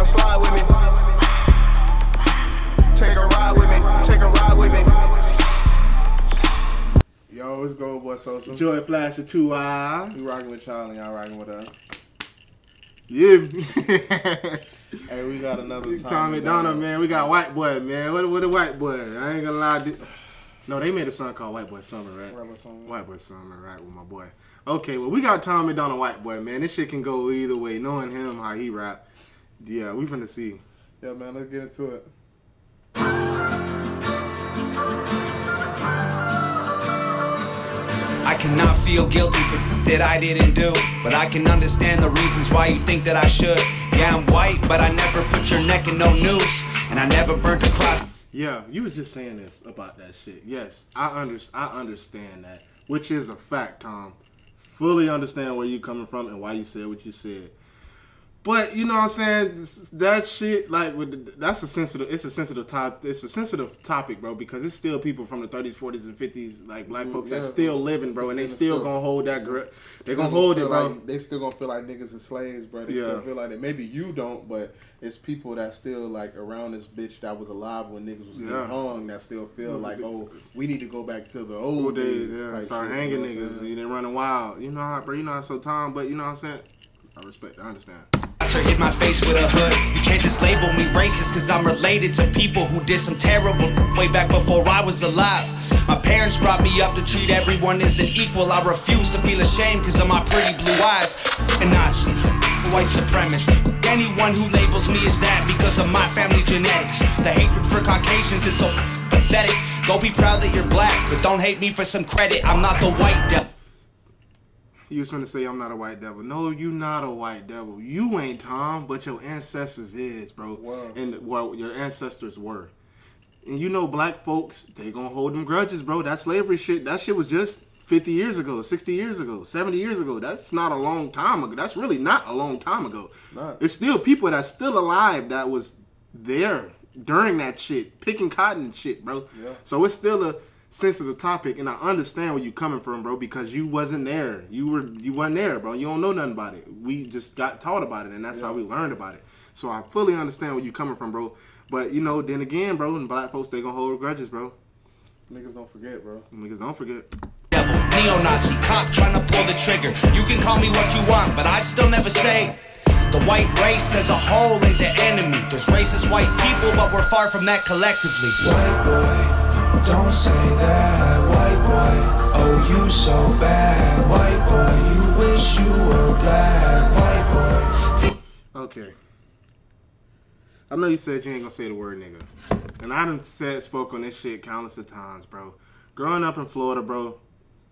slide with me. Take a ride with me. Take a ride with me. Yo, it's Goldboy Sosa. Joeyy, Flashyy, 2i. We rocking with y'all and y'all rocking with us. Yeah. Hey, we got another Tom MacDonald, man. We got White Boy, man. What a White Boy? I ain't gonna lie. No, they made a song called White Boy Summer, right? White Boy Summer, right, with my boy. Okay, well, we got Tom MacDonald, White Boy, man. This shit can go either way. Knowing him, how he rap. Yeah, we finna see. Yeah, man, let's get into it. I cannot feel guilty for that I didn't do, but I can understand the reasons why you think that I should. Yeah, I'm white, but I never put your neck in no noose, and I never burnt a cross. Yeah, you was just saying this about that shit. Yes, I understand that, which is a fact, Tom. Fully understand where you coming from and why you said what you said. But you know what I'm saying? That shit, like, it's a sensitive topic, bro, because it's still people from the 30s, 40s, and 50s, like black folks that still living, bro, and they still gonna hold that grip. They gonna hold it, bro. Like, they still gonna feel like niggas are slaves, bro. They still feel like that. Maybe you don't, but it's people that still like around this bitch that was alive when niggas was getting hung that still feel like, oh, we need to go back to the old days. Yeah, start hanging niggas. They running wild. You know how, bro. You know how so Tom, but you know what I'm saying? I respect. I understand. Or hit my face with a hood. You can't just label me racist, cause I'm related to people who did some terrible way back before I was alive. My parents brought me up to treat everyone as an equal. I refuse to feel ashamed cause of my pretty blue eyes. And Nazi, white supremacist. Anyone who labels me as that because of my family genetics. The hatred for Caucasians is so pathetic. Go be proud that you're black, but don't hate me for some credit. I'm not the white devil. You was gonna say I'm not a white devil. No, you not a white devil. You ain't, Tom, but your ancestors is, bro. Wow. And well, your ancestors were. And you know, black folks, they gonna hold them grudges, bro. That slavery shit, that shit was just 50 years ago, 60 years ago, 70 years ago. That's not a long time ago. That's really not a long time ago. Not. It's still people that's still alive that was there during that shit, picking cotton and shit, bro. Yeah. So it's still a sensitive topic, and I understand where you coming from, bro, because you wasn't there. You wasn't there, bro. You don't know nothing about it. We just got taught about it, and that's how we learned about it. So I fully understand where you coming from, bro. But you know, then again, bro, and black folks, they gonna hold grudges, bro. Niggas don't forget, bro. Niggas don't forget. Devil, neo-Nazi, cop trying to pull the trigger. You can call me what you want, but I'd still never say the white race as a whole ain't the enemy. There's racist white people, but we're far from that collectively. White boy, don't say that, white boy. Oh, you so bad, white boy. You wish you were black, white boy. Okay. I know you said you ain't gonna say the word nigga. And I done spoke on this shit countless of times, bro. Growing up in Florida, bro,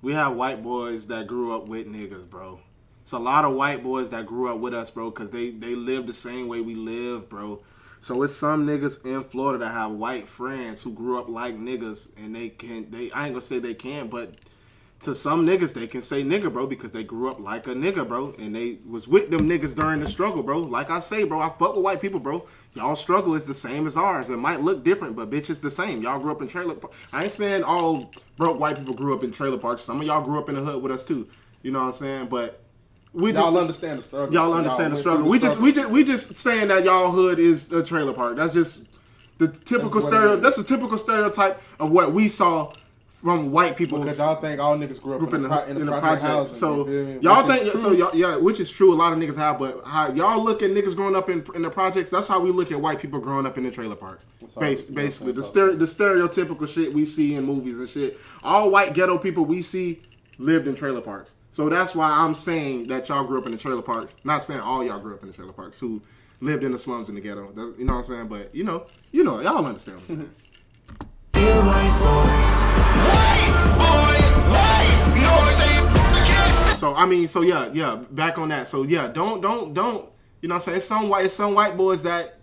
we have white boys that grew up with niggas, bro. It's a lot of white boys that grew up with us, bro, because they live the same way we live, bro. So it's some niggas in Florida that have white friends who grew up like niggas, and I ain't gonna say they can, but to some niggas they can say nigga, bro, because they grew up like a nigga, bro, and they was with them niggas during the struggle, bro. Like I say, bro, I fuck with white people, bro. Y'all struggle is the same as ours. It might look different, but bitch, it's the same. Y'all grew up in trailer parks. I ain't saying all broke white people grew up in trailer parks. Some of y'all grew up in the hood with us too. You know what I'm saying? But y'all understand the struggle. Y'all understand the struggle. We just saying that y'all hood is a trailer park. That's just the typical stereotype. That's a typical stereotype of what we saw from white people. Because y'all think all niggas grew up in the project housing. So y'all think which is true. A lot of niggas have, but how y'all look at niggas growing up in the projects, that's how we look at white people growing up in the trailer parks. Basically, the stereotypical shit we see in movies and shit. All white ghetto people we see lived in trailer parks. So that's why I'm saying that y'all grew up in the trailer parks. Not saying all y'all grew up in the trailer parks who lived in the slums in the ghetto. You know what I'm saying? But you know, y'all understand what I'm saying. Dear white boy. So yeah, back on that. So yeah, don't, you know what I'm saying? It's some white boys that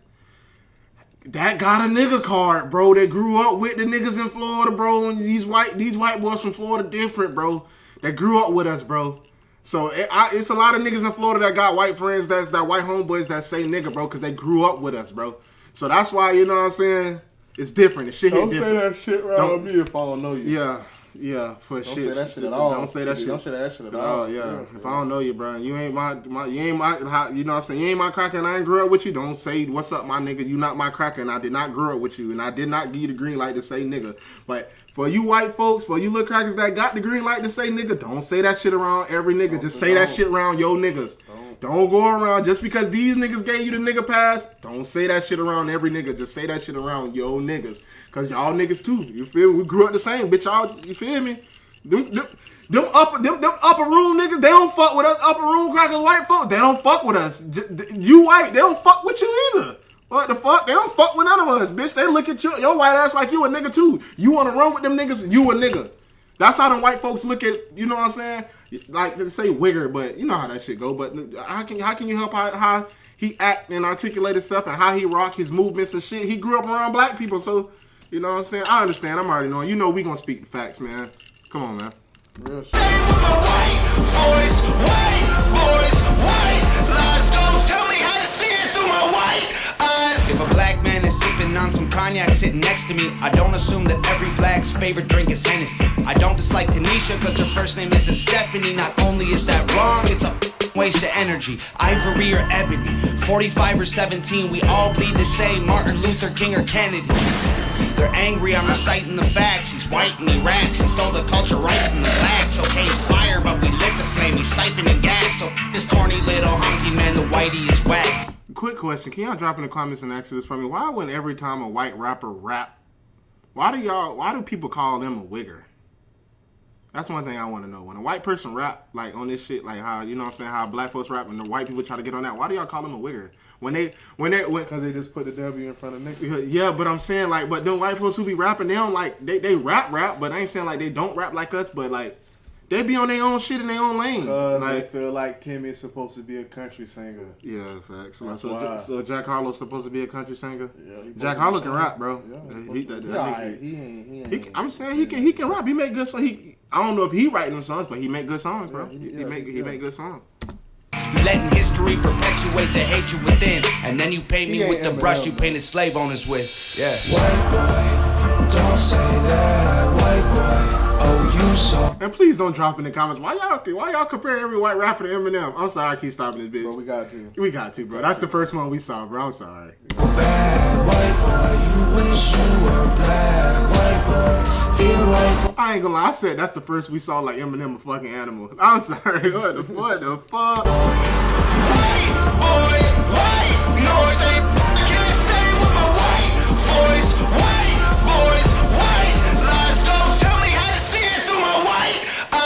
got a nigga card, bro. They grew up with the niggas in Florida, bro. And these white boys from Florida different, bro. That grew up with us, bro. So it's a lot of niggas in Florida that got white friends, that white homeboys that say nigga, bro, because they grew up with us, bro. So that's why, you know what I'm saying? It's different. The shit hit different. Don't say that shit around me if I don't know you. Yeah. Yeah, for Don't shit. say that shit at all. Don't say that shit. Don't say that shit at all. Yeah. If I don't know you, bro, you ain't my, you ain't my, you know what I'm saying? You ain't my cracker and I ain't grew up with you. Don't say, what's up, my nigga? You not my cracker and I did not grow up with you. And I did not give you the green light to say nigga. But for you white folks, for you little crackers that got the green light to say nigga, don't say that shit around every nigga. Just say that shit around your niggas. Don't go around, just because these niggas gave you the nigga pass, don't say that shit around every nigga. Just say that shit around your niggas. Cause y'all niggas too. You feel me? We grew up the same, bitch. Y'all, you feel me? Them upper room niggas, they don't fuck with us. Upper room crackers, white folks, they don't fuck with us. You white, they don't fuck with you either. What the fuck? They don't fuck with none of us, bitch. They look at your white ass like you a nigga too. You wanna run with them niggas, you a nigga. That's how them white folks look at, you know what I'm saying? Like they say wigger, but you know how that shit go. But how can you help how he act and articulate himself and how he rock his movements and shit? He grew up around black people, so you know what I'm saying? I understand. I'm already knowing. You know we gonna speak the facts, man. Come on, man. Real shit. If a black man is sipping on some cognac sitting next to me, I don't assume that every black's favorite drink is Hennessy. I don't dislike Tanisha cause her first name isn't Stephanie. Not only is that wrong, it's a waste of energy. Ivory or ebony, 45 or 17, we all bleed the same, Martin Luther King or Kennedy. They're angry, I'm reciting the facts. He's white and he raps, he stole the culture right from the blacks. Okay, he's fire, but we lit the flame, he's siphoning gas. So this corny little hunky man, the whitey is whack. Quick question, can y'all drop in the comments and answer this for me? Why when every time a white rapper rap, why do people call them a wigger? That's one thing I want to know. When a white person rap, like on this shit, like how, you know what I'm saying, how black folks rap and the white people try to get on that, why do y'all call them a wigger? Because they just put the W in front of niggas. Yeah, but I'm saying like, but them white folks who be rapping, they don't like, they rap, but I ain't saying like they don't rap like us, but like, they be on their own shit in their own lane. Like, they feel like Timmy is supposed to be a country singer. Yeah, facts. So Jack Harlow's supposed to be a country singer? Yeah, Jack Harlow can rap, bro. I'm saying he can rap. He make good songs. I don't know if he writing them songs, but he make good songs, bro. He make good songs. You letting history perpetuate the hatred within, and then you paint me with the brush you painted slave owners with. Yeah. White boy, don't say that. White boy, oh you so. And please don't drop in the comments. Why y'all compare every white rapper to Eminem? I'm sorry, I keep stopping this bitch. Bro, we got to. We got to, bro. That's the first one we saw, bro. I'm sorry. Bad white boy, you wish you were black. White boy, be a white boy. I ain't gonna lie, I said that's the first we saw like Eminem a fucking animal. I'm sorry. What the fuck?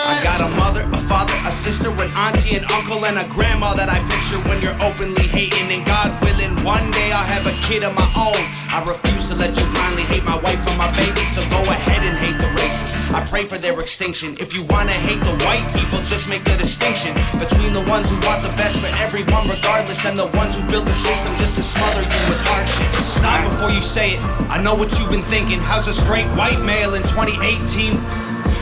I got a mother, a father, a sister, an auntie, an uncle, and a grandma that I picture when you're openly hating. And God willing, one day I'll have a kid of my own. I refuse to let you blindly hate my wife and my baby, so go ahead and hate the races. I pray for their extinction. If you wanna hate the white people, just make the distinction between the ones who want the best for everyone regardless, and the ones who build the system just to smother you with hardship. Stop before you say it. I know what you've been thinking. How's a straight white male in 2018?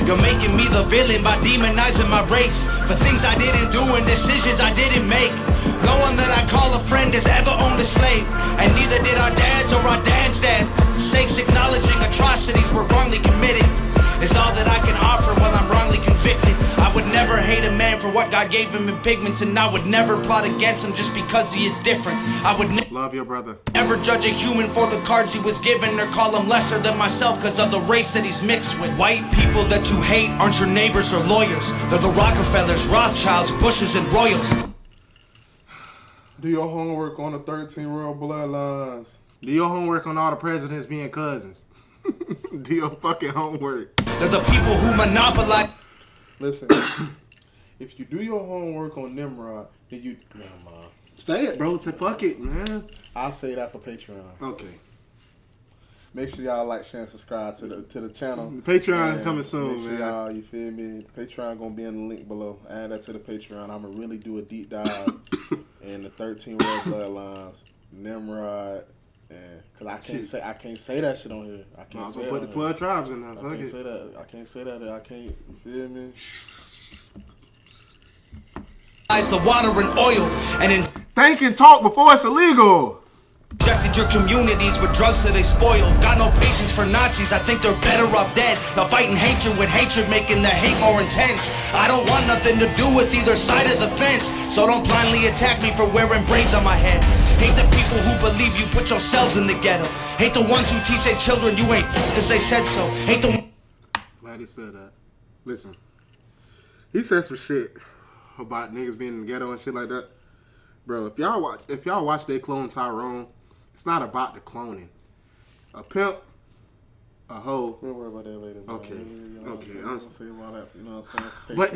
You're making me the villain by demonizing my race for things I didn't do and decisions I didn't make. No one that I call a friend has ever owned a slave, and neither did our dads or our dads' dads. Sakes acknowledging atrocities were wrongly committed is all that I can offer while I'm wrongly convicted. I would never hate a man for what God gave him in pigments, and I would never plot against him just because he is different. I would love your brother. Never judge a human for the cards he was given, or call him lesser than myself because of the race that he's mixed with. White people that you hate aren't your neighbors or lawyers. They're the Rockefellers, Rothschilds, Bushes, and Royals. Do your homework on the 13 royal bloodlines. Do your homework on all the presidents being cousins. Do your fucking homework. They're the people who monopolize. Listen, if you do your homework on Nimrod, then you... Never mind. Say it, bro. Say fuck it, man. I'll say that for Patreon. Okay. Make sure y'all like, share, and subscribe to the channel. Patreon coming soon, make sure man. Y'all, you feel me? Patreon gonna be in the link below. Add that to the Patreon. I'ma really do a deep dive in the 13 royal bloodlines, Nimrod, and cause I can't say that shit on here. I can't say put the 12 tribes in there. I can't say that. I can't say that. I can't. You feel me? The water and oil and in. Think and talk before it's illegal. Injected your communities with drugs that they spoiled. Got no patience for Nazis, I think they're better off dead. Now fighting hatred with hatred, making the hate more intense. I don't want nothing to do with either side of the fence, so don't blindly attack me for wearing braids on my head. Hate the people who believe you put yourselves in the ghetto. Hate the ones who teach their children you ain't cause they said so. Hate the... Glad he said that. Listen, he said some shit about niggas being in the ghetto and shit like that. Bro, if y'all watch they clone Tyrone, it's not about the cloning. A pimp, a hoe. We'll worry about that later. Man. Okay. I'm say about that. You know what I'm saying? But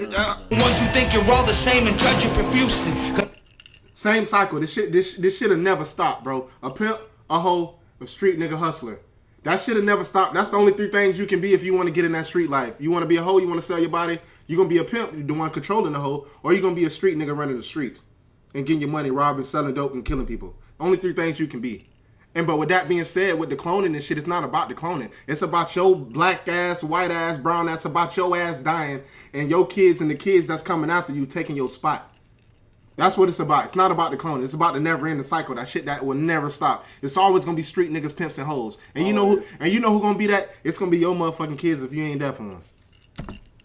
ones who think you're all the same and judge you profusely. Same cycle. This shit'll never stop, bro. A pimp, a hoe, a street nigga hustler. That shit'll never stop. That's the only three things you can be if you want to get in that street life. You want to be a hoe, you want to sell your body, you're going to be a pimp, you're the one controlling the hoe, or you're going to be a street nigga running the streets and getting your money, robbing, selling dope, and killing people. Only three things you can be. But with that being said, with the cloning and shit, it's not about the cloning. It's about your black ass, white ass, brown ass, about your ass dying and your kids and the kids that's coming after you taking your spot. That's what it's about. It's not about the cloning. It's about the never-ending cycle. That shit that will never stop. It's always gonna be street niggas, pimps, and hoes. And you know who gonna be that? It's gonna be your motherfucking kids if you ain't there for them.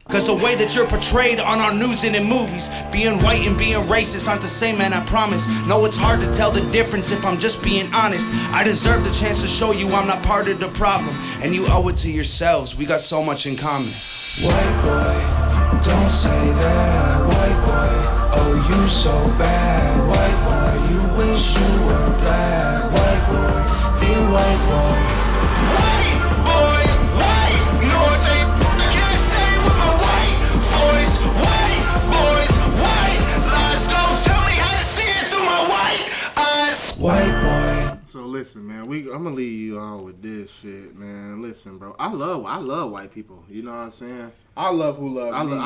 Cause the way that you're portrayed on our news and in movies, being white and being racist aren't the same, man, I promise. No, it's hard to tell the difference if I'm just being honest. I deserve the chance to show you I'm not part of the problem, and you owe it to yourselves. We got so much in common. White boy, don't say that. White boy, oh you so bad. White boy, you wish you were black. White boy, be a white boy. White boy, white. No, I say, I can't say with my white voice. White boys, white lies. Don't tell me how to see it through my white eyes. White boy. So listen, man, I'm gonna leave you all with this shit, man. Listen, bro, I love white people. You know what I'm saying? I love who love me.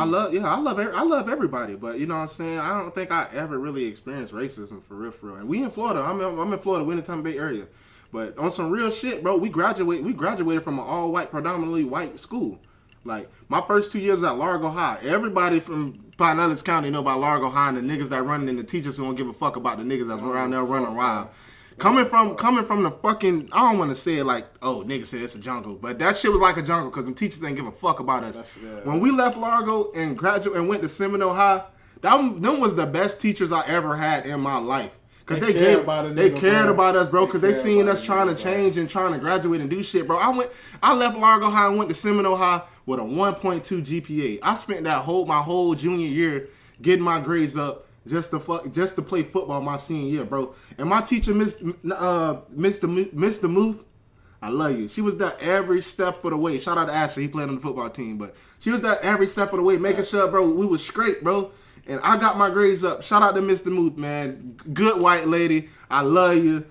I love everybody. But you know what I'm saying? I don't think I ever really experienced racism for real. And we in Florida. I'm in Florida, Wintertime Bay area. But on some real shit, bro, we graduated from an all white, predominantly white school. Like my first 2 years at Largo High, everybody from Pinellas County know about Largo High and the niggas that running and the teachers who don't give a fuck about the niggas that's around there running wild. Coming from the fucking, I don't want to say it like, oh, nigga said it's a jungle, but that shit was like a jungle because them teachers didn't give a fuck about us. When we left Largo and went to Seminole High, them was the best teachers I ever had in my life. Because they cared about us, bro, because they seen us trying to change and trying to graduate and do shit, bro. I left Largo High and went to Seminole High with a 1.2 GPA. I spent my whole junior year getting my grades up just to play football my senior year, bro. And my teacher, Mr. Muth, I love you. She was there every step of the way. Shout out to Ashley, he played on the football team, but she was there every step of the way, making sure, bro, we was straight, bro. And I got my grades up. Shout out to Mr. Muth, man. Good white lady. I love you.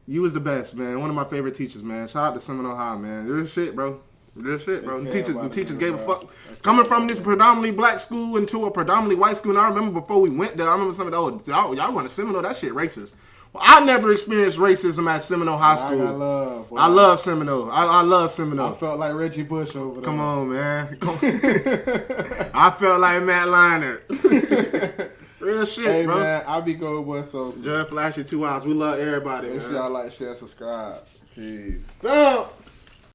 You was the best, man. One of my favorite teachers, man. Shout out to Seminole High, man. Real shit, bro. Real shit, bro. The teachers gave a fuck. Coming from this predominantly black school into a predominantly white school, and I remember before we went there, I remember some of the, y'all went to Seminole, that shit racist. Well, I never experienced racism at Seminole High School. I love Seminole. I love Seminole. I felt like Reggie Bush over there. Come on, man. I felt like Matt Leinart. Real shit, hey, bro. Man, I be Goldboy Sosa. Joeyy, Flashyy, 2 hours. We love everybody, Make man. sure y'all like, share, subscribe. Peace. Go.